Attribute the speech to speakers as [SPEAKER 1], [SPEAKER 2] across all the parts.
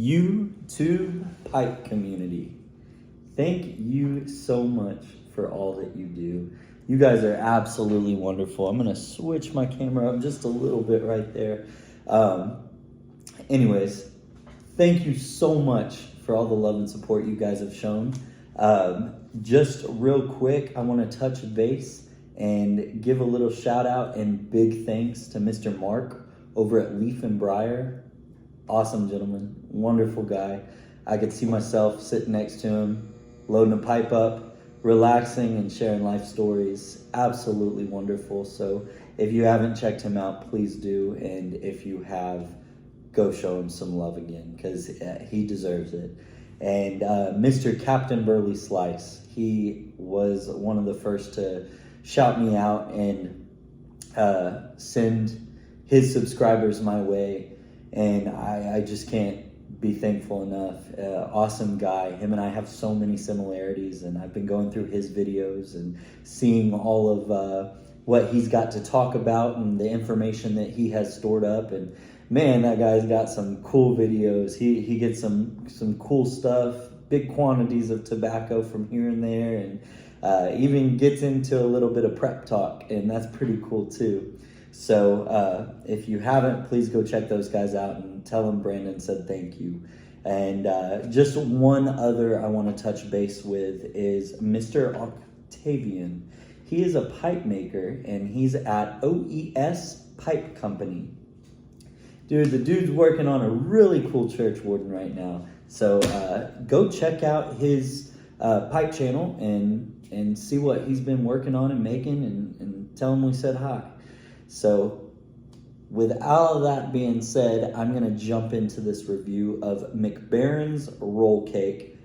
[SPEAKER 1] YouTube pipe community. Thank you so much for all that you do. You guys are absolutely wonderful. I'm gonna switch my camera up just a little bit right there. Anyways, thank you so much for all the love and support you guys have shown. Just real quick, I want to touch base and give a little shout out and big thanks to Mr. Mark over at Leaf and Briar. Awesome gentleman, wonderful guy. I could see myself sitting next to him, loading a pipe up, relaxing and sharing life stories. Absolutely wonderful. So if you haven't checked him out, please do. And if you have, go show him some love again, because he deserves it. And Mr. Captain Burley Slice, he was one of the first to shout me out and send his subscribers my way. And I just can't be thankful enough. Awesome guy. Him and I have so many similarities, and I've been going through his videos and seeing all of what he's got to talk about and the information that he has stored up. And man, that guy's got some cool videos. He gets some cool stuff, big quantities of tobacco from here and there, and even gets into a little bit of prep talk, and that's pretty cool too. So if you haven't, please go check those guys out and tell them Brandon said thank you. And just one other I want to touch base with is Mr. Octavian. He is a pipe maker, and he's at OES Pipe Company. Dude, the dude's working on a really cool church warden right now. So go check out his pipe channel and see what he's been working on and making, and tell him we said hi. So with all of that being said, I'm going to jump into this review of Baren's Roll Cake.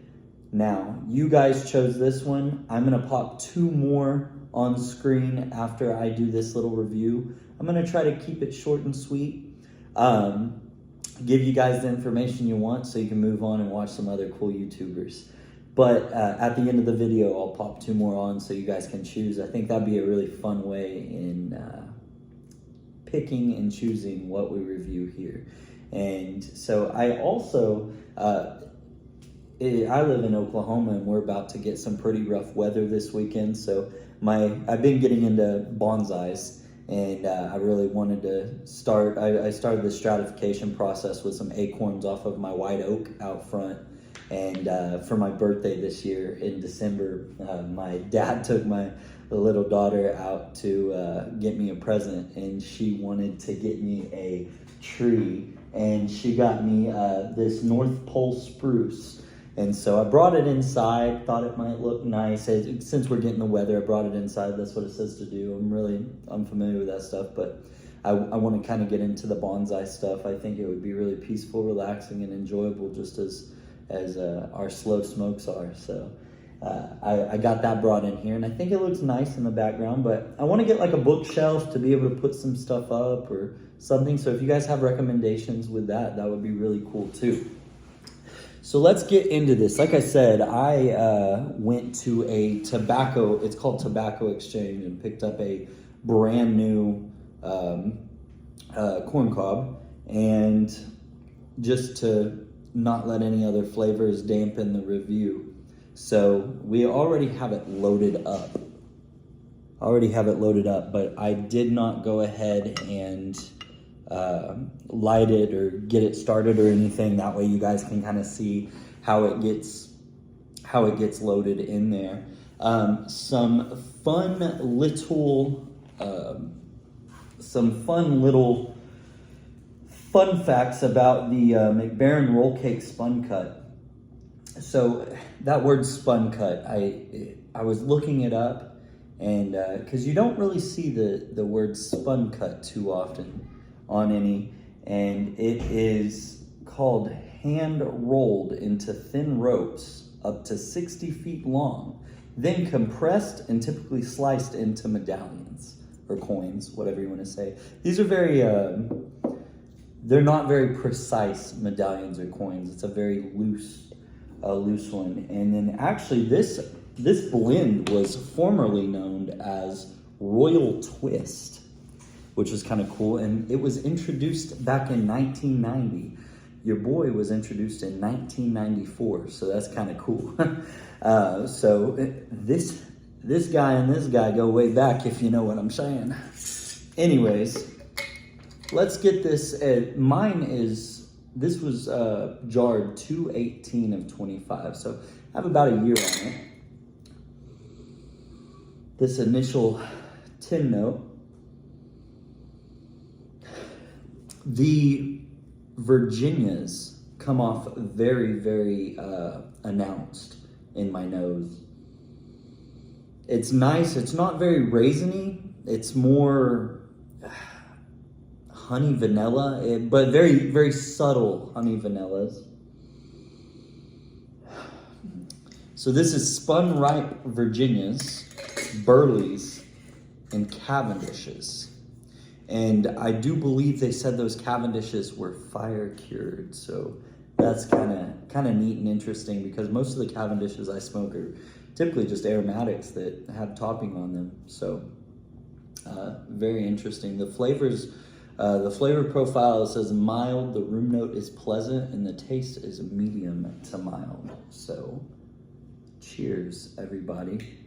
[SPEAKER 1] Now, you guys chose this one. I'm going to pop 2 more on screen after I do this little review. I'm going to try to keep it short and sweet. Give you guys the information you want so you can move on and watch some other cool YouTubers. But at the end of the video, I'll pop 2 more on so you guys can choose. I think that'd be a really fun way in picking and choosing what we review here. And so I also, I live in Oklahoma, and we're about to get some pretty rough weather this weekend. So I've been getting into bonsais. And I really wanted to start, I started the stratification process with some acorns off of my white oak out front. And for my birthday this year in December, my dad took my little daughter out to get me a present, and she wanted to get me a tree. And she got me this North Pole spruce. And so I brought it inside, thought it might look nice. Since we're getting the weather, I brought it inside. That's what it says to do. I'm really unfamiliar with that stuff, but I want to kind of get into the bonsai stuff. I think it would be really peaceful, relaxing, and enjoyable, just as our slow smokes are. So I got that brought in here, and I think it looks nice in the background, but I want to get like a bookshelf to be able to put some stuff up or something. So if you guys have recommendations with that, that would be really cool too. So let's get into this. Like I said, I went to a it's called Tobacco Exchange, and picked up a brand new corn cob, and just to not let any other flavors dampen the review. So we already have it loaded up. But I did not go ahead and light it or get it started or anything. That way you guys can kind of see how it gets loaded in there. Some fun little fun facts about the Baren Roll Cake Spun Cut. So that word spun cut, I was looking it up, and because you don't really see the word spun cut too often on any, and it is called hand rolled into thin ropes up to 60 feet long, then compressed and typically sliced into medallions or coins, whatever you want to say. These are very they're not very precise medallions or coins. It's a very loose one. And then actually this blend was formerly known as Royal Twist, which was kind of cool. And it was introduced back in 1990. your boy was introduced in 1994, so that's kind of cool. So this guy and this guy go way back, if you know what I'm saying. Anyways, let's get this. This was jarred 2/18 of 25, so I have about a year on it. This initial tin note. The Virginias come off very, very announced in my nose. It's nice. It's not very raisiny. It's more honey vanilla, but very, very subtle honey vanillas. So this is Spun Ripe Virginias, Burleys, and Cavendishes. And I do believe they said those Cavendishes were fire cured. So that's kind of neat and interesting, because most of the Cavendishes I smoke are typically just aromatics that have topping on them. So very interesting. The flavors, the flavor profile says mild, the room note is pleasant, and the taste is medium to mild. So cheers, everybody.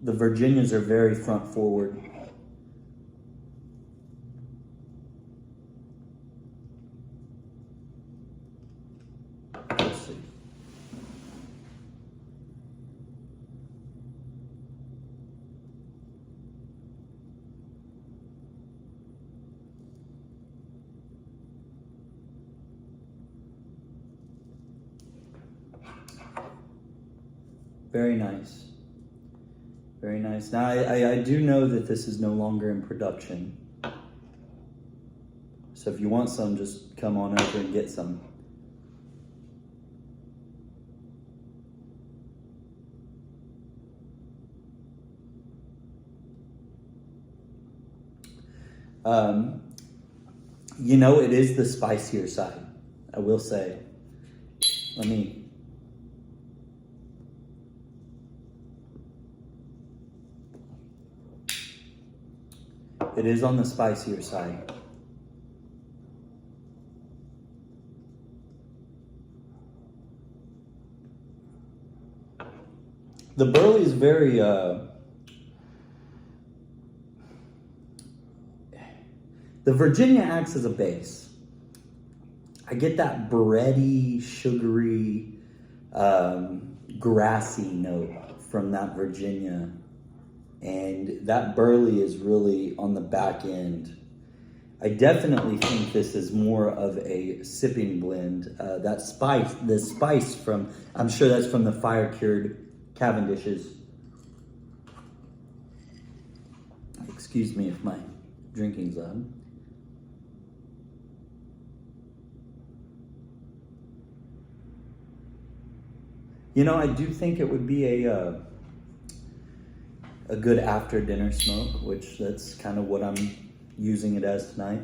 [SPEAKER 1] The Virginias are very front forward. Let's see. Very nice. Very nice. Now, I do know that this is no longer in production. So if you want some, just come on over and get some. You know, it is the spicier side, I will say. It is on the spicier side. The burley is very, the Virginia acts as a base. I get that bready, sugary, grassy note from that Virginia. And that burley is really on the back end. I definitely think this is more of a sipping blend. The spice from, I'm sure that's from the fire-cured Cavendishes. Excuse me if my drinking's on. You know, I do think it would be a good after dinner smoke, which that's kind of what I'm using it as tonight.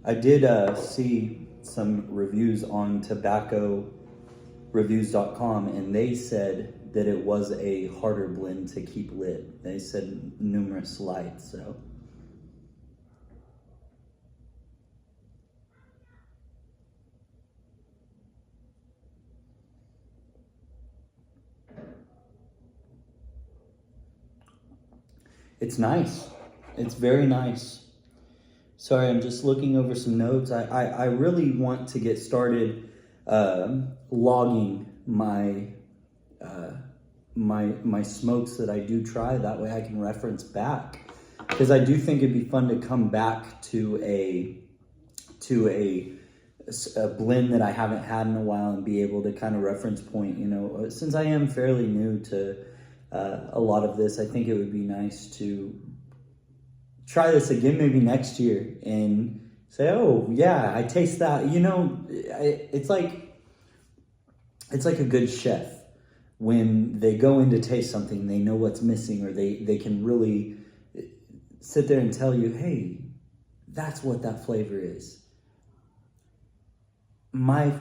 [SPEAKER 1] I did see some reviews on tobaccoreviews.com, and they said that it was a harder blend to keep lit. They said numerous lights, so. It's nice. It's very nice. Sorry, I'm just looking over some notes. I really want to get started logging my my smokes that I do try. That way I can reference back, because I do think it'd be fun to come back to a blend that I haven't had in a while and be able to kind of reference point. You know, since I am fairly new to a lot of this. I think it would be nice to try this again maybe next year and say, oh yeah, I taste that. You know, it's like a good chef. When they go in to taste something, they know what's missing, or they can really sit there and tell you, hey, that's what that flavor is. My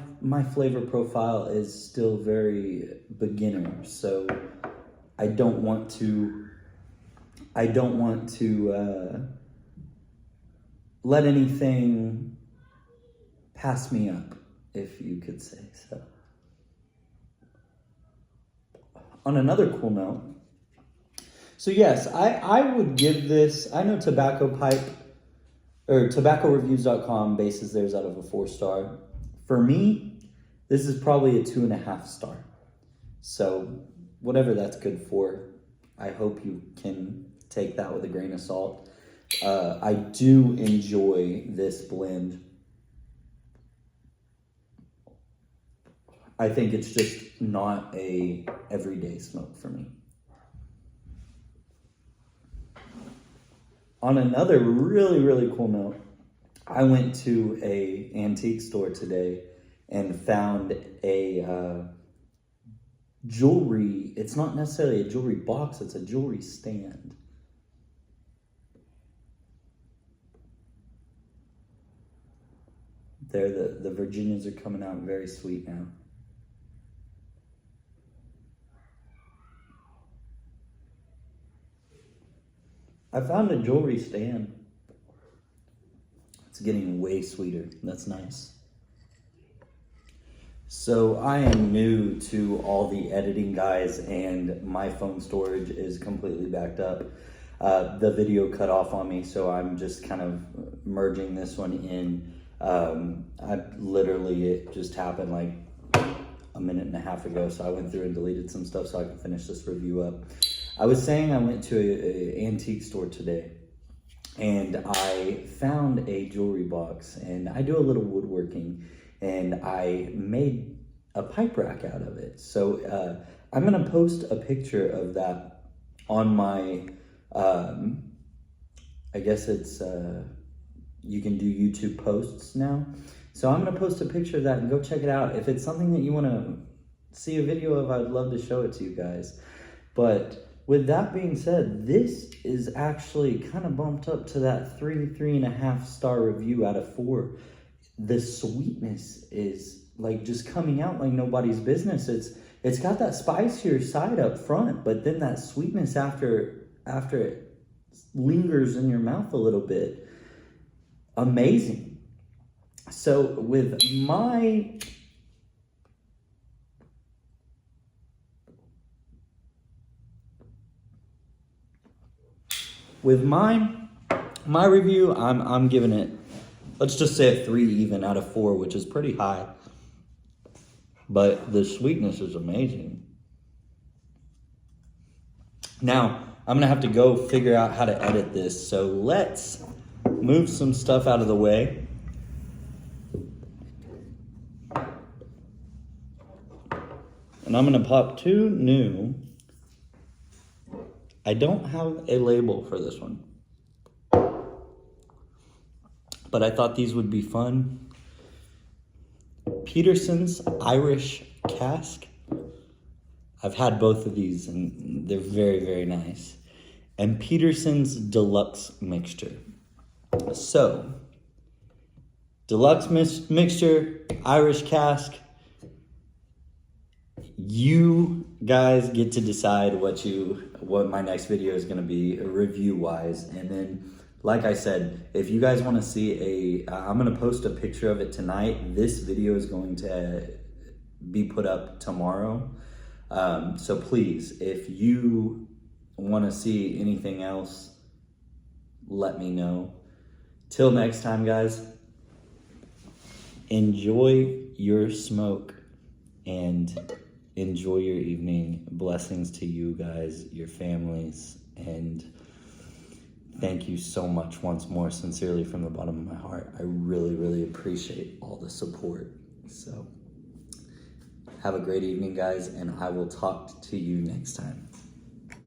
[SPEAKER 1] flavor profile is still very beginner, so I don't want to let anything pass me up, if you could say so. On another cool note, so yes, I would give this, I know tobaccoreviews.com bases theirs out of a 4-star. For me, this is probably a 2.5 star. So whatever that's good for, I hope you can take that with a grain of salt. I do enjoy this blend. I think it's just not a everyday smoke for me. On another really, really cool note, I went to a antique store today and found a jewelry. It's not necessarily a jewelry box, it's a jewelry stand. There, the Virginias are coming out very sweet now. I found a jewelry stand. It's getting way sweeter. That's nice. So I am new to all the editing, guys, and my phone storage is completely backed up. The video cut off on me, so I'm just kind of merging this one in. It just happened like a minute and a half ago, so I went through and deleted some stuff so I can finish this review up. I was saying I went to an antique store today and I found a jewelry box, and I do a little woodworking, and I made a pipe rack out of it. So I'm gonna post a picture of that on my, I guess it's, you can do YouTube posts now. So I'm gonna post a picture of that and go check it out. If it's something that you wanna see a video of, I'd love to show it to you guys. But with that being said, this is actually kind of bumped up to that 3.5 star review out of 4. The sweetness is like just coming out like nobody's business. It's got that spicier side up front, but then that sweetness after it lingers in your mouth a little bit. Amazing. So with my review, I'm giving it, let's just say a 3 even out of 4, which is pretty high. But the sweetness is amazing. Now, I'm gonna have to go figure out how to edit this, so let's move some stuff out of the way. And I'm gonna pop 2 new. I don't have a label for this one, but I thought these would be fun. Peterson's Irish Cask. I've had both of these and they're very, very nice. And Peterson's Deluxe Mixture. So, Deluxe Mixture, Irish Cask. You guys get to decide what my next video is going to be review wise. And then, like I said, if you guys want to see I'm going to post a picture of it tonight. This video is going to be put up tomorrow. So please, if you want to see anything else, let me know. Till next time, guys, enjoy your smoke and enjoy your evening. Blessings to you guys, your families, and thank you so much once more, sincerely from the bottom of my heart. I really, really appreciate all the support. So have a great evening, guys, and I will talk to you next time.